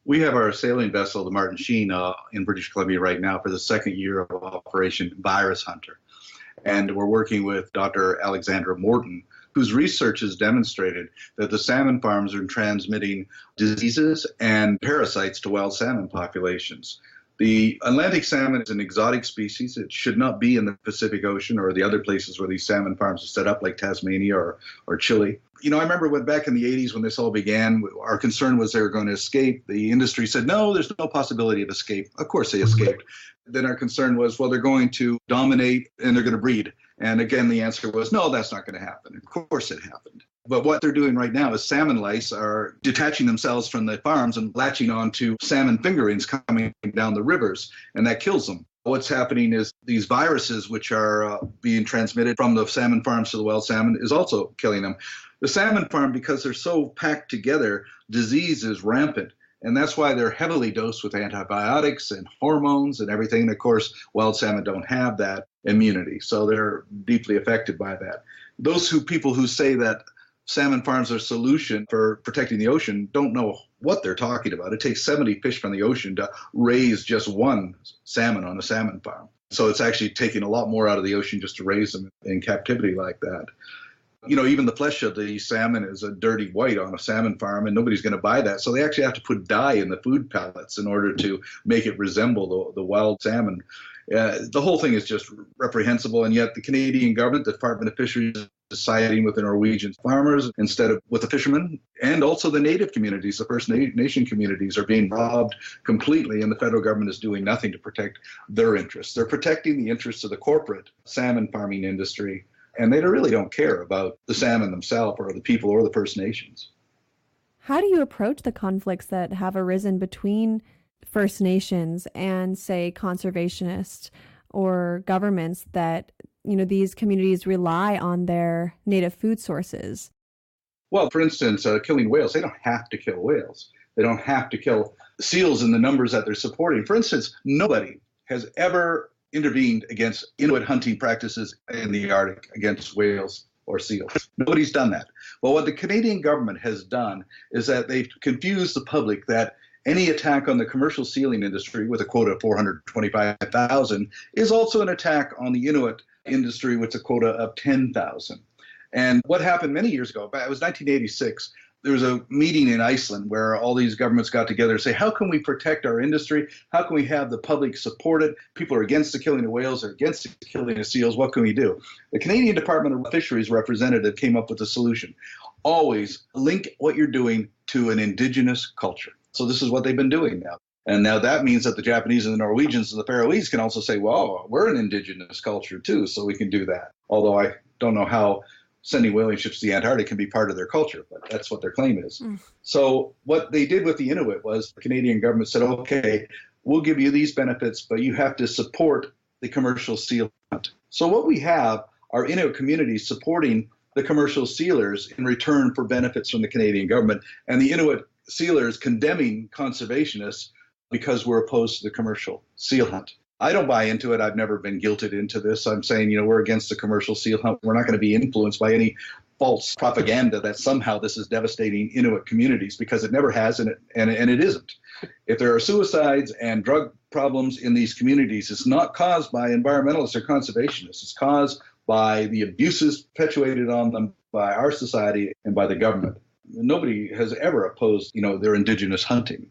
Speaker 3: We have our sailing vessel, the Martin Sheen, in British Columbia right now for the second year of Operation Virus Hunter. And we're working with Dr. Alexandra Morton, whose research has demonstrated that the salmon farms are transmitting diseases and parasites to wild salmon populations. The Atlantic salmon is an exotic species. It should not be in the Pacific Ocean or the other places where these salmon farms are set up, like Tasmania or Chile. You know, I remember when back in the 80s when this all began, our concern was they were going to escape. The industry said, no, there's no possibility of escape. Of course they escaped. Then our concern was, well, they're going to dominate and they're going to breed. And again, the answer was, no, that's not going to happen. Of course it happened. But what they're doing right now is salmon lice are detaching themselves from the farms and latching onto salmon fingerings coming down the rivers, and that kills them. What's happening is these viruses, which are being transmitted from the salmon farms to the wild salmon, is also killing them. The salmon farm, because they're so packed together, disease is rampant. And that's why they're heavily dosed with antibiotics and hormones and everything. And of course, wild salmon don't have that immunity, so they're deeply affected by that. Those people who say that salmon farms are a solution for protecting the ocean don't know what they're talking about. It takes 70 fish from the ocean to raise just one salmon on a salmon farm. So it's actually taking a lot more out of the ocean just to raise them in captivity like that. You know, even the flesh of the salmon is a dirty white on a salmon farm, and nobody's going to buy that. So they actually have to put dye in the food pellets in order to make it resemble the wild salmon. The whole thing is just reprehensible, and yet the Canadian government, the Department of Fisheries, siding with the Norwegian farmers instead of with the fishermen. And also the native communities, the First Nation communities are being robbed completely, and the federal government is doing nothing to protect their interests. They're protecting the interests of the corporate salmon farming industry, and they really don't care about the salmon themselves or the people or the First Nations.
Speaker 1: How do you approach the conflicts that have arisen between First Nations and, say, conservationists or governments that, these communities rely on their native food sources?
Speaker 3: Well, for instance, killing whales, they don't have to kill whales. They don't have to kill seals in the numbers that they're supporting. For instance, nobody has ever intervened against Inuit hunting practices in the Arctic against whales or seals. Nobody's done that. Well, what the Canadian government has done is that they've confused the public that any attack on the commercial sealing industry with a quota of 425,000 is also an attack on the Inuit industry with a quota of 10,000. And what happened many years ago, it was 1986, there was a meeting in Iceland where all these governments got together to say, how can we protect our industry? How can we have the public support it? People are against the killing of whales, they're against the killing of seals. What can we do? The Canadian Department of Fisheries representative came up with a solution. Always link what you're doing to an indigenous culture. So this is what they've been doing now. And now that means that the Japanese and the Norwegians and the Faroese can also say, well, we're an indigenous culture too, so we can do that. Although I don't know how sending whaling ships to the Antarctic can be part of their culture, but that's what their claim is. So what they did with the Inuit was the Canadian government said, okay, we'll give you these benefits, but you have to support the commercial seal hunt. So what we have are Inuit communities supporting the commercial sealers in return for benefits from the Canadian government, and the Inuit sealers condemning conservationists because we're opposed to the commercial seal hunt. I don't buy into it. I've never been guilted into this. I'm saying, we're against the commercial seal hunt. We're not going to be influenced by any false propaganda that somehow this is devastating Inuit communities, because it never has, and it isn't. If there are suicides and drug problems in these communities, it's not caused by environmentalists or conservationists. It's caused by the abuses perpetuated on them by our society and by the government. Nobody has ever opposed, their indigenous hunting.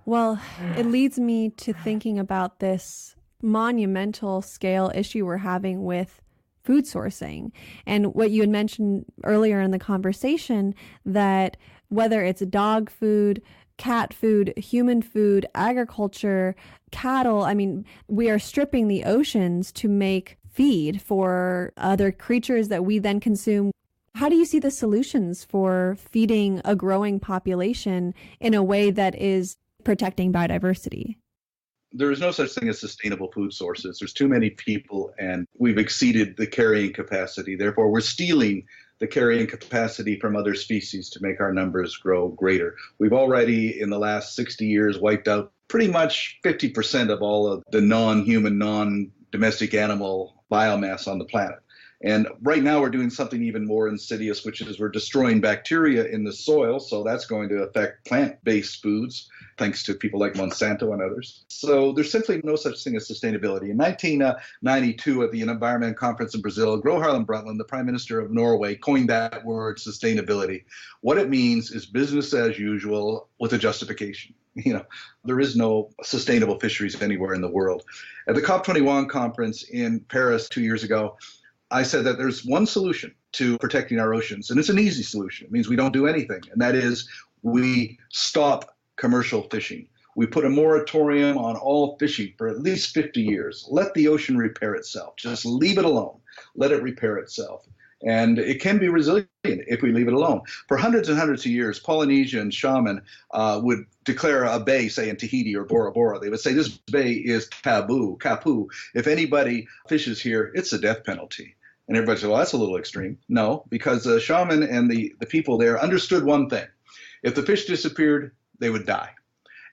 Speaker 1: Well, it leads me to thinking about this monumental scale issue we're having with food sourcing. And what you had mentioned earlier in the conversation, that whether it's dog food, cat food, human food, agriculture, cattle, we are stripping the oceans to make feed for other creatures that we then consume. How do you see the solutions for feeding a growing population in a way that is protecting biodiversity?
Speaker 3: There is no such thing as sustainable food sources. There's too many people, and we've exceeded the carrying capacity. Therefore, we're stealing the carrying capacity from other species to make our numbers grow greater. We've already, in the last 60 years, wiped out pretty much 50% of all of the non-human, domestic animal biomass on the planet. And right now we're doing something even more insidious, which is we're destroying bacteria in the soil. So that's going to affect plant-based foods, thanks to people like Monsanto and others. So there's simply no such thing as sustainability. In 1992 at the Environment Conference in Brazil, Gro Harlem Brundtland, the Prime Minister of Norway, coined that word sustainability. What it means is business as usual with a justification. There is no sustainable fisheries anywhere in the world. At the COP21 conference in Paris 2 years ago, I said that there's one solution to protecting our oceans, and it's an easy solution. It means we don't do anything, and that is we stop commercial fishing. We put a moratorium on all fishing for at least 50 years. Let the ocean repair itself. Just leave it alone. Let it repair itself. And it can be resilient if we leave it alone. For hundreds and hundreds of years, Polynesian shaman would declare a bay, say in Tahiti or Bora Bora. They would say this bay is taboo, kapu. If anybody fishes here, it's a death penalty. And everybody said, well, that's a little extreme. No, because the shaman and the people there understood one thing. If the fish disappeared, they would die.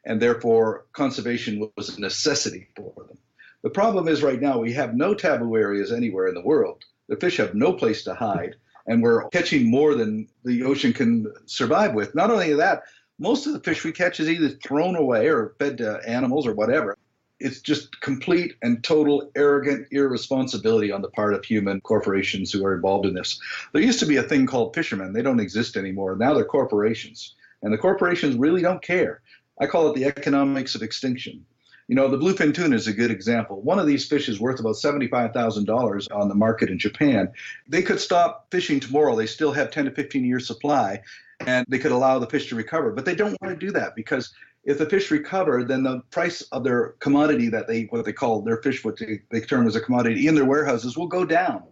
Speaker 3: And therefore, conservation was a necessity for them. The problem is right now we have no taboo areas anywhere in the world. The fish have no place to hide, and we're catching more than the ocean can survive with. Not only that, most of the fish we catch is either thrown away or fed to animals or whatever. It's just complete and total arrogant irresponsibility on the part of human corporations who are involved in this. There used to be a thing called fishermen. They don't exist anymore. Now they're corporations, and the corporations really don't care. I call it the economics of extinction. The bluefin tuna is a good example. One of these fish is worth about $75,000 on the market in Japan. They could stop fishing tomorrow. They still have 10 to 15 years supply, and they could allow the fish to recover. But they don't want to do that because if the fish recover, then the price of their commodity what they call their fish, what they term as a commodity in their warehouses will go down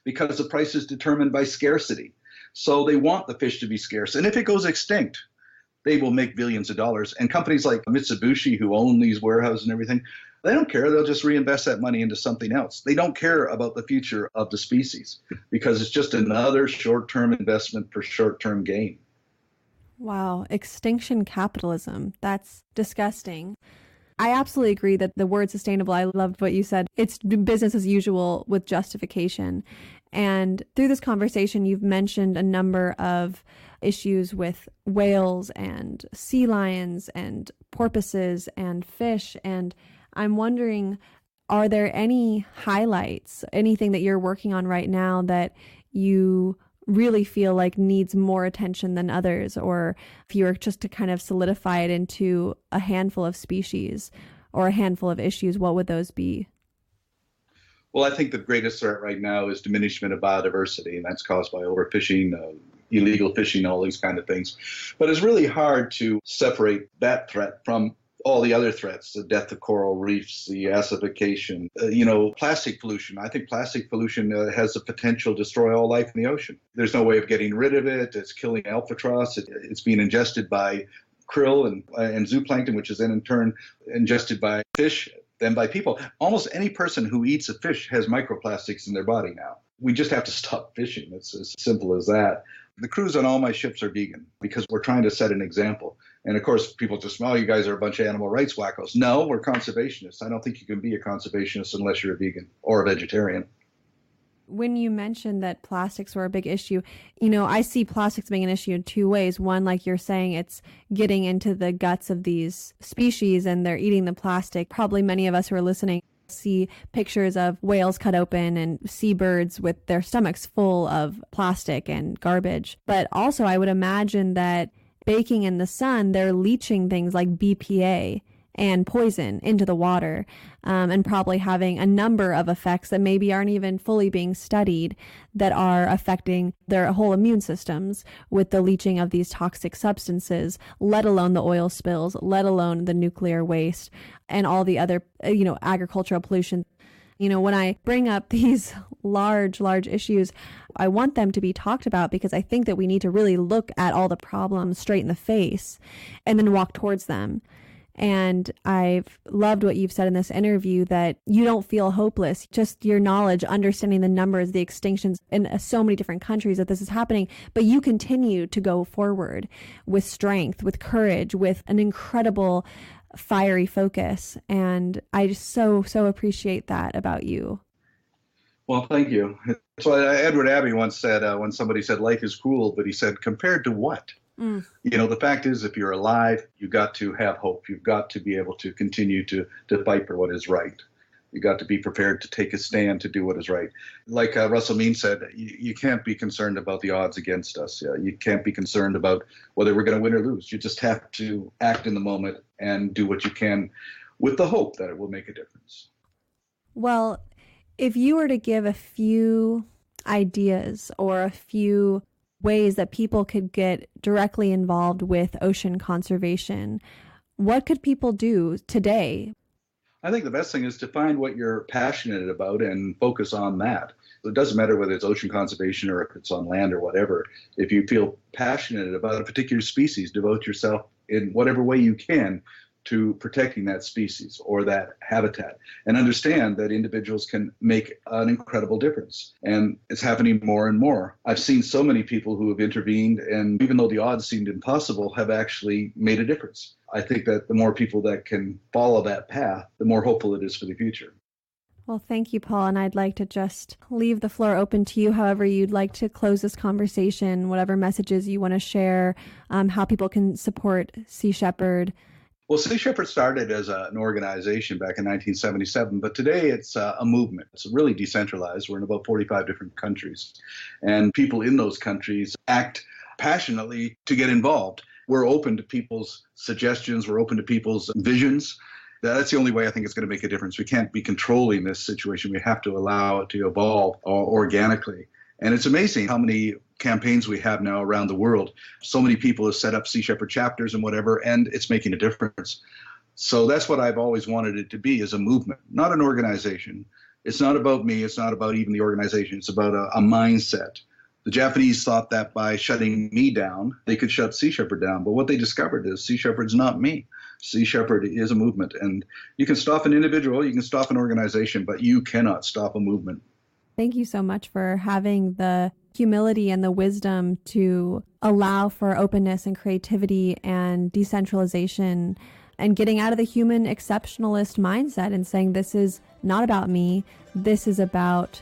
Speaker 3: because the price is determined by scarcity. So they want the fish to be scarce. And if it goes extinct, they will make billions of dollars. And companies like Mitsubishi, who own these warehouses and everything, they don't care. They'll just reinvest that money into something else. They don't care about the future of the species because it's just another short-term investment for short-term gain.
Speaker 1: Wow, extinction capitalism. That's disgusting. I absolutely agree that the word sustainable, I loved what you said. It's business as usual with justification. And through this conversation, you've mentioned a number of issues with whales and sea lions and porpoises and fish. And I'm wondering, are there any highlights, anything that you're working on right now that you really feel like needs more attention than others, or if you were just to kind of solidify it into a handful of species or a handful of issues, what would those be?
Speaker 3: Well, I think the greatest threat right now is diminishment of biodiversity, and that's caused by overfishing, illegal fishing, all these kind of things. But it's really hard to separate that threat from all the other threats, the death of coral reefs, the acidification, plastic pollution. I think plastic pollution has the potential to destroy all life in the ocean. There's no way of getting rid of it. It's killing albatross. It's being ingested by krill and zooplankton, which is then in turn ingested by fish, then by people. Almost any person who eats a fish has microplastics in their body now. We just have to stop fishing. It's as simple as that. The crews on all my ships are vegan because we're trying to set an example. And of course, people just, you guys are a bunch of animal rights wackos. No, we're conservationists. I don't think you can be a conservationist unless you're a vegan or a vegetarian.
Speaker 1: When you mentioned that plastics were a big issue, I see plastics being an issue in two ways. One, like you're saying, it's getting into the guts of these species and they're eating the plastic. Probably many of us who are listening see pictures of whales cut open and seabirds with their stomachs full of plastic and garbage. But also, I would imagine that baking in the sun, they're leaching things like BPA and poison into the water, and probably having a number of effects that maybe aren't even fully being studied that are affecting their whole immune systems with the leaching of these toxic substances, let alone the oil spills, let alone the nuclear waste and all the other, agricultural pollution. When I bring up these large issues, I want them to be talked about because I think that we need to really look at all the problems straight in the face and then walk towards them. And I've loved what you've said in this interview, that you don't feel hopeless. Just your knowledge, understanding the numbers, the extinctions in so many different countries that this is happening. But you continue to go forward with strength, with courage, with an incredible fiery focus. And I just so appreciate that about you.
Speaker 3: Well, thank you. So Edward Abbey once said, when somebody said life is cruel, but he said, compared to what? You know, the fact is, if you're alive, you've got to have hope. You've got to be able to continue to fight for what is right. You've got to be prepared to take a stand to do what is right. Like Russell Means said, you can't be concerned about the odds against us. You can't be concerned about whether we're going to win or lose. You just have to act in the moment and do what you can with the hope that it will make a difference.
Speaker 1: Well, if you were to give a few ideas or a few ways that people could get directly involved with ocean conservation, what could people do today?
Speaker 3: I think the best thing is to find what you're passionate about and focus on that. It doesn't matter whether it's ocean conservation or if it's on land or whatever. If you feel passionate about a particular species, devote yourself in whatever way you can to protecting that species or that habitat, and understand that individuals can make an incredible difference. And it's happening more and more. I've seen so many people who have intervened, and even though the odds seemed impossible, have actually made a difference. I think that the more people that can follow that path, the more hopeful it is for the future.
Speaker 1: Well, thank you, Paul. And I'd like to just leave the floor open to you, however you'd like to close this conversation, whatever messages you want to share, how people can support Sea Shepherd.
Speaker 3: Well, Sea Shepherd started as an organization back in 1977, but today it's a movement. It's really decentralized. We're in about 45 different countries, and people in those countries act passionately to get involved. We're open to people's suggestions. We're open to people's visions. That's the only way I think it's going to make a difference. We can't be controlling this situation. We have to allow it to evolve organically. And it's amazing how many campaigns we have now around the world. So many people have set up Sea Shepherd chapters and whatever, and it's making a difference. So that's what I've always wanted it to be, is a movement, not an organization. It's not about me. It's not about even the organization. It's about a mindset. The Japanese thought that by shutting me down, they could shut Sea Shepherd down. But what they discovered is Sea Shepherd's not me. Sea Shepherd is a movement. And you can stop an individual, you can stop an organization, but you cannot stop a movement.
Speaker 1: Thank you so much for having the humility and the wisdom to allow for openness and creativity and decentralization, and getting out of the human exceptionalist mindset and saying, this is not about me. This is about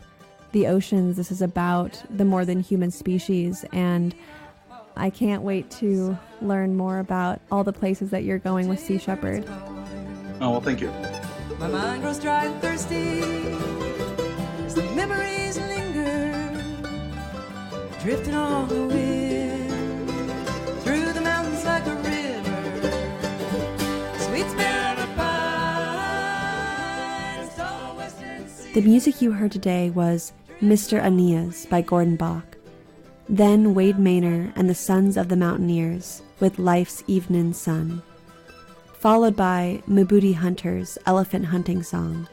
Speaker 1: the oceans. This is about the more than human species. And I can't wait to learn more about all the places that you're going with Sea Shepherd.
Speaker 3: Oh, well, thank you.
Speaker 2: My mind grows dry and thirsty as the memories linger, drifting on the wind through the mountains like a river. Sweet smell of pines, tall western sea.
Speaker 1: The music you heard today was Mr. Aeneas by Gordon Bach, then Wade Maynor and the Sons of the Mountaineers with Life's Evening Sun, followed by Mabudi Hunter's Elephant Hunting Song,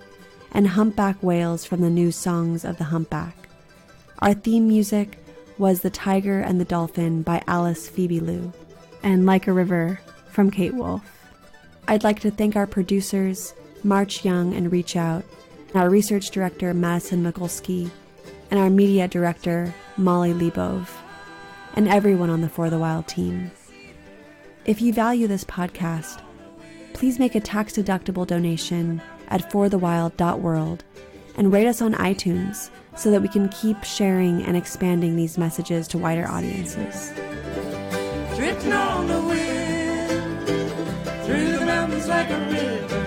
Speaker 1: and Humpback Whales from the new Songs of the Humpback. Our theme music was The Tiger and the Dolphin by Alice Phoebe Lou, and Like a River from Kate Wolf. I'd like to thank our producers, March Young and Reach Out, our research director, Madison Mikulski, and our media director, Molly Lebov, and everyone on the For the Wild team. If you value this podcast, please make a tax-deductible donation at forthewild.world and rate us on iTunes so that we can keep sharing and expanding these messages to wider audiences.
Speaker 2: Drifting on the wind through the mountains like a river.